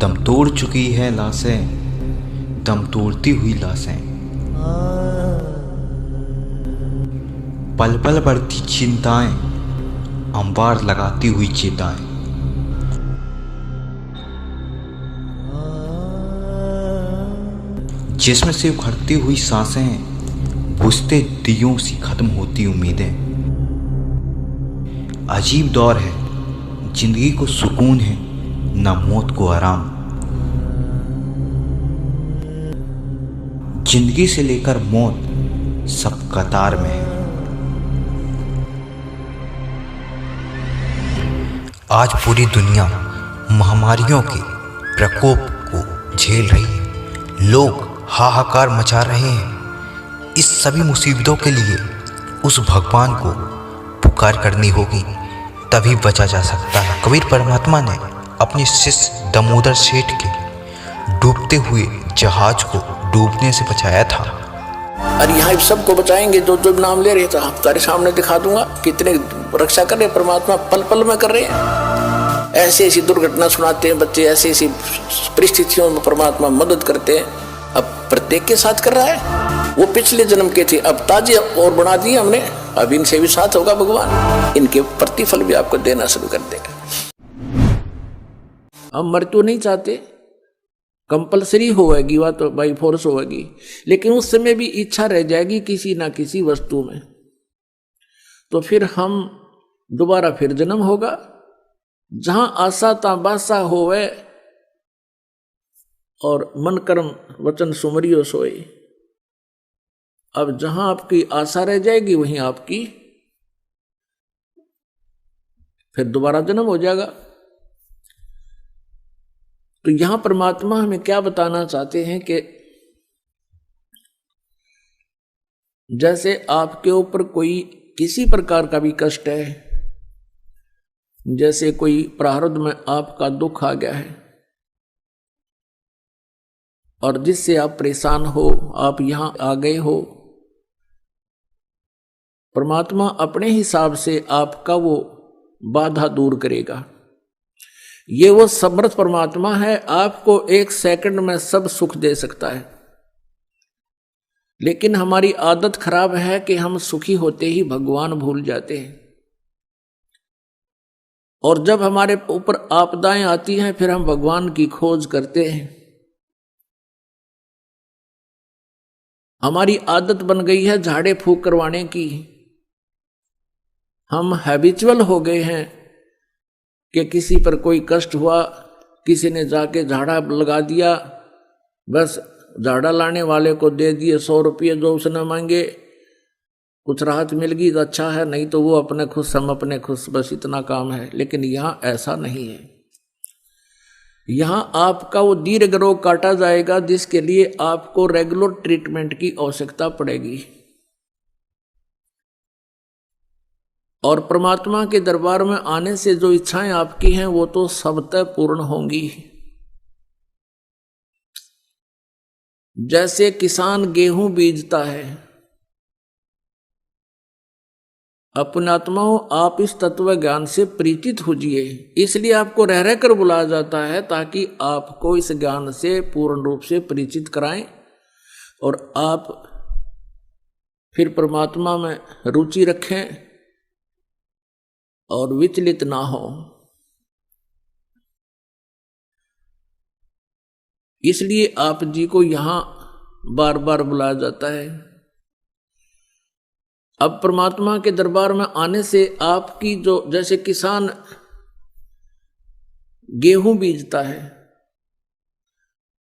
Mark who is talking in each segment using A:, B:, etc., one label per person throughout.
A: दम तोड़ चुकी है लाशें, दम तोड़ती हुई लाशें, पल पल बढ़ती चिंताएं, अंबार लगाती हुई चिताएं। जिस्म से उखड़ती हुई सांसें, बुझते दियों सी खत्म होती उम्मीदें। अजीब दौर है, जिंदगी को सुकून है न मौत को आराम। जिंदगी से लेकर मौत सब कतार में है। आज पूरी दुनिया महामारियों के प्रकोप को झेल रही है। लोग हाहाकार मचा रहे हैं। इस सभी मुसीबतों के लिए उस भगवान को पुकार करनी होगी, तभी बचा जा सकता है। कबीर परमात्मा ने अपने शिष्य दामोदर सेठ के डूबते हुए जहाज को डूबने से बचाया था।
B: और यहाँ सबको बचाएंगे जो जो नाम ले रहे थे, हम तारे सामने दिखा दूंगा कितने रक्षा कर रहे परमात्मा, पल पल में कर रहे हैं। ऐसी ऐसी दुर्घटना सुनाते हैं बच्चे, ऐसी ऐसी परिस्थितियों में परमात्मा मदद करते हैं। अब प्रत्येक के साथ कर रहा है। वो पिछले जन्म के थे, अब ताजे और बना दिए हमने, अब इनसे भी साथ होगा भगवान, इनके प्रतिफल भी आपको देना शुरू कर देगा। हम मृत्यु नहीं चाहते, कंपलसरी होगी वह तो बाई फोर्स होगी, लेकिन उस समय भी इच्छा रह जाएगी किसी ना किसी वस्तु में, तो फिर हम दोबारा फिर जन्म होगा। जहां आशा ता बासा होवे और मन कर्म वचन सुमरियो सोए। अब जहां आपकी आशा रह जाएगी वहीं आपकी फिर दोबारा जन्म हो जाएगा। तो यहां परमात्मा हमें क्या बताना चाहते हैं कि जैसे आपके ऊपर कोई किसी प्रकार का भी कष्ट है, जैसे कोई प्रारब्ध में आपका दुख आ गया है और जिससे आप परेशान हो, आप यहां आ गए हो, परमात्मा अपने हिसाब से आपका वो बाधा दूर करेगा। ये वो समर्थ परमात्मा है, आपको एक सेकंड में सब सुख दे सकता है। लेकिन हमारी आदत खराब है कि हम सुखी होते ही भगवान भूल जाते हैं, और जब हमारे ऊपर आपदाएं आती हैं फिर हम भगवान की खोज करते हैं। हमारी आदत बन गई है झाड़े फूंक करवाने की। हम हैबिचुअल हो गए हैं कि किसी पर कोई कष्ट हुआ, किसी ने जाके झाड़ा लगा दिया, बस झाड़ा लाने वाले को दे दिए 100 रुपये जो उसने मांगे, कुछ राहत मिल गई तो अच्छा है, नहीं तो वो अपने खुश हम अपने खुश, बस इतना काम है। लेकिन यहाँ ऐसा नहीं है। यहाँ आपका वो दीर्घ रोग काटा जाएगा जिसके लिए आपको रेगुलर ट्रीटमेंट की आवश्यकता पड़ेगी, और परमात्मा के दरबार में आने से जो इच्छाएं आपकी हैं वो तो सबतः पूर्ण होंगी। जैसे किसान गेहूं बीजता है, अपने आत्माओं आप इस तत्व ज्ञान से परिचित होजिए, इसलिए आपको रह रह कर बुलाया जाता है ताकि आपको इस ज्ञान से पूर्ण रूप से परिचित कराएं और आप फिर परमात्मा में रुचि रखें और विचलित ना हो। इसलिए आप जी को यहां बार बार बुलाया जाता है। अब परमात्मा के दरबार में आने से आपकी जो, जैसे किसान गेहूं बीजता है,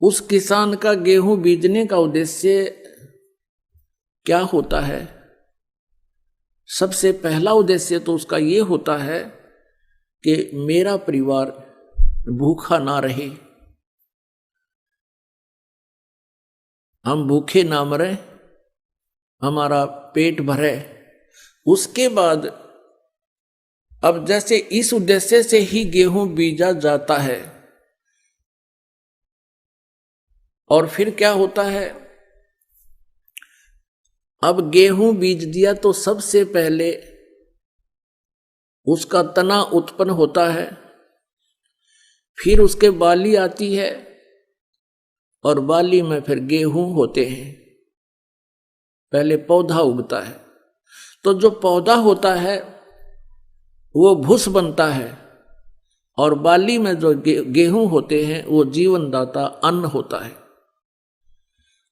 B: उस किसान का गेहूं बीजने का उद्देश्य क्या होता है? सबसे पहला उद्देश्य तो उसका ये होता है कि मेरा परिवार भूखा ना रहे, हम भूखे ना मरे, हमारा पेट भरे। उसके बाद अब जैसे इस उद्देश्य से ही गेहूं बीजा जाता है, और फिर क्या होता है, अब गेहूं बीज दिया तो सबसे पहले उसका तना उत्पन्न होता है, फिर उसके बाली आती है और बाली में फिर गेहूं होते हैं। पहले पौधा उगता है, तो जो पौधा होता है वो भूस बनता है, और बाली में जो गेहूं होते हैं वो जीवनदाता अन्न होता है।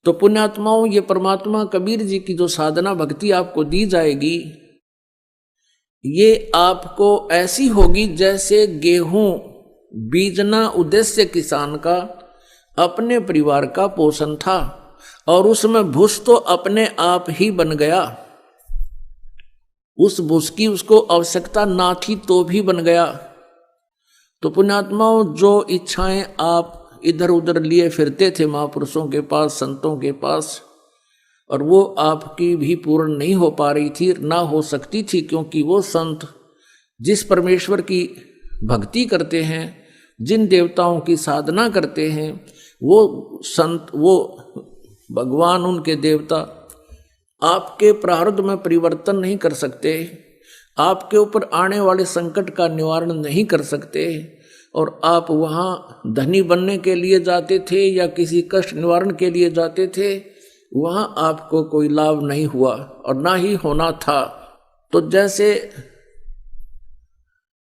B: तो पुण्यात्माओं, ये परमात्मा कबीर जी की जो साधना भक्ति आपको दी जाएगी, ये आपको ऐसी होगी जैसे गेहूं बीजना उद्देश्य किसान का अपने परिवार का पोषण था, और उसमें भूस तो अपने आप ही बन गया। उस भूस की उसको आवश्यकता ना थी तो भी बन गया। तो पुण्यात्माओं, जो इच्छाएं आप इधर उधर लिए फिरते थे महापुरुषों के पास, संतों के पास, और वो आपकी भी पूर्ण नहीं हो पा रही थी, ना हो सकती थी, क्योंकि वो संत जिस परमेश्वर की भक्ति करते हैं, जिन देवताओं की साधना करते हैं, वो संत, वो भगवान, उनके देवता आपके प्रारब्ध में परिवर्तन नहीं कर सकते, आपके ऊपर आने वाले संकट का निवारण नहीं कर सकते। और आप वहाँ धनी बनने के लिए जाते थे या किसी कष्ट निवारण के लिए जाते थे, वहाँ आपको कोई लाभ नहीं हुआ और ना ही होना था। तो जैसे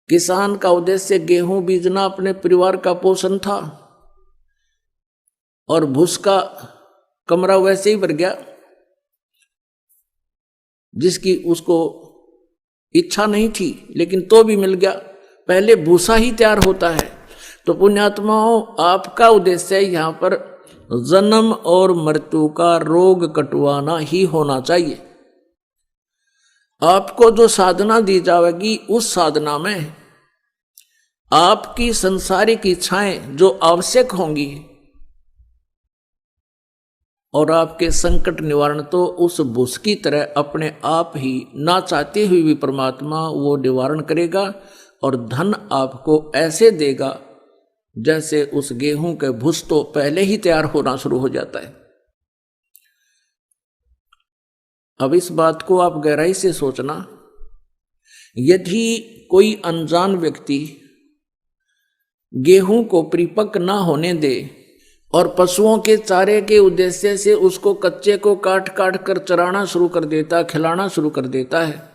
B: किसान का उद्देश्य गेहूं बीजना अपने परिवार का पोषण था, और भूस का कमरा वैसे ही भर गया, जिसकी उसको इच्छा नहीं थी लेकिन तो भी मिल गया। पहले भूसा ही तैयार होता है। तो पुण्यात्माओं, आपका उद्देश्य यहाँ पर जन्म और मृत्यु का रोग कटवाना ही होना चाहिए। आपको जो साधना दी जाएगी, उस साधना में आपकी संसारिक इच्छाएं जो आवश्यक होंगी, और आपके संकट निवारण तो उस भूस की तरह अपने आप ही, ना चाहते हुए भी परमात्मा वो निवारण करेगा, और धन आपको ऐसे देगा जैसे उस गेहूं के भूस तो पहले ही तैयार होना शुरू हो जाता है। अब इस बात को आप गहराई से सोचना, यदि कोई अनजान व्यक्ति गेहूं को परिपक्व ना होने दे और पशुओं के चारे के उद्देश्य से उसको कच्चे को काट काट कर चराना शुरू कर देता, खिलाना शुरू कर देता है,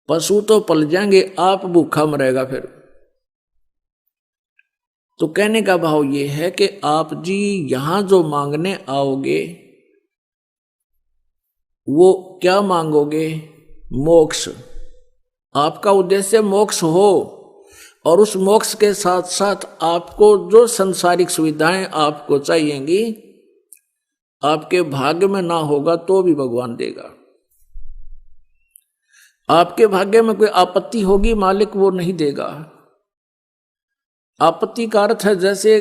B: पशु तो पल जाएंगे, आप भूखा मरेगा फिर। तो कहने का भाव ये है कि आप जी यहां जो मांगने आओगे, वो क्या मांगोगे? मोक्ष। आपका उद्देश्य मोक्ष हो, और उस मोक्ष के साथ साथ आपको जो संसारिक सुविधाएं आपको चाहिएंगी, आपके भाग्य में ना होगा तो भी भगवान देगा। आपके भाग्य में कोई आपत्ति होगी, मालिक वो नहीं देगा। आपत्ति का अर्थ है, जैसे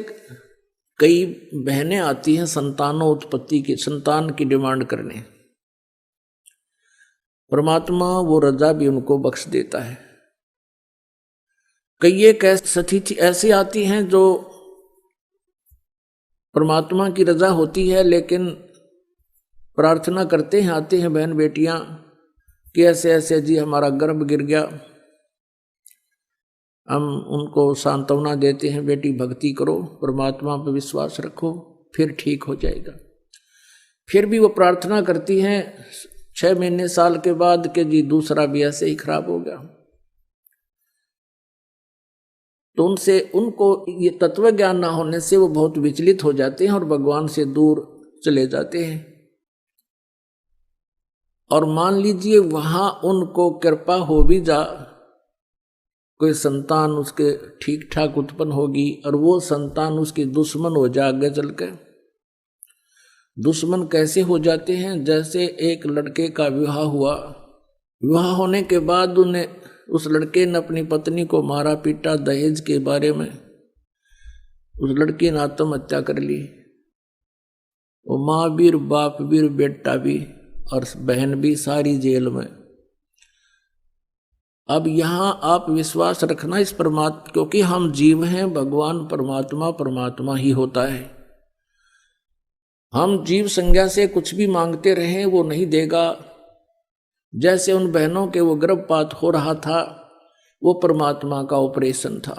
B: कई बहनें आती हैं संतानों उत्पत्ति की, संतान की डिमांड करने, परमात्मा वो रजा भी उनको बख्श देता है। कई एक स्थिति ऐसी आती हैं जो परमात्मा की रजा होती है, लेकिन प्रार्थना करते हैं, आते हैं बहन बेटियां कि ऐसे ऐसे जी हमारा गर्भ गिर गया। हम उनको सांत्वना देते हैं, बेटी भक्ति करो, परमात्मा पर विश्वास रखो, फिर ठीक हो जाएगा। फिर भी वो प्रार्थना करती हैं 6 महीने साल के बाद कि जी दूसरा भी ऐसे ही खराब हो गया। तो उनको ये तत्व ज्ञान ना होने से वो बहुत विचलित हो जाते हैं और भगवान से दूर चले जाते हैं। और मान लीजिए वहां उनको कृपा हो भी जा, कोई संतान उसके ठीक ठाक उत्पन्न होगी, और वो संतान उसकी दुश्मन हो जाए आगे चल के। दुश्मन कैसे हो जाते हैं? जैसे एक लड़के का विवाह हुआ, विवाह होने के बाद उस लड़के ने अपनी पत्नी को मारा पीटा दहेज के बारे में, उस लड़की ने आत्महत्या कर ली। वो माँ भी, बाप भी, बेटा भी और बहन भी सारी जेल में। अब यहां आप विश्वास रखना इस परमात्मा, क्योंकि हम जीव हैं, भगवान परमात्मा परमात्मा ही होता है। हम जीव संज्ञा से कुछ भी मांगते रहें वो नहीं देगा। जैसे उन बहनों के वो गर्भपात हो रहा था, वो परमात्मा का ऑपरेशन था।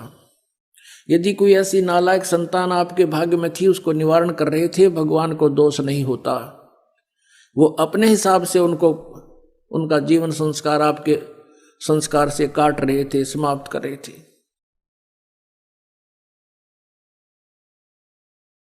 B: यदि कोई ऐसी नालायक संतान आपके भाग्य में थी, उसको निवारण कर रहे थे, भगवान को दोष नहीं होता। वो अपने हिसाब से उनको उनका जीवन संस्कार आपके संस्कार से काट रहे थे, समाप्त कर रहे थे।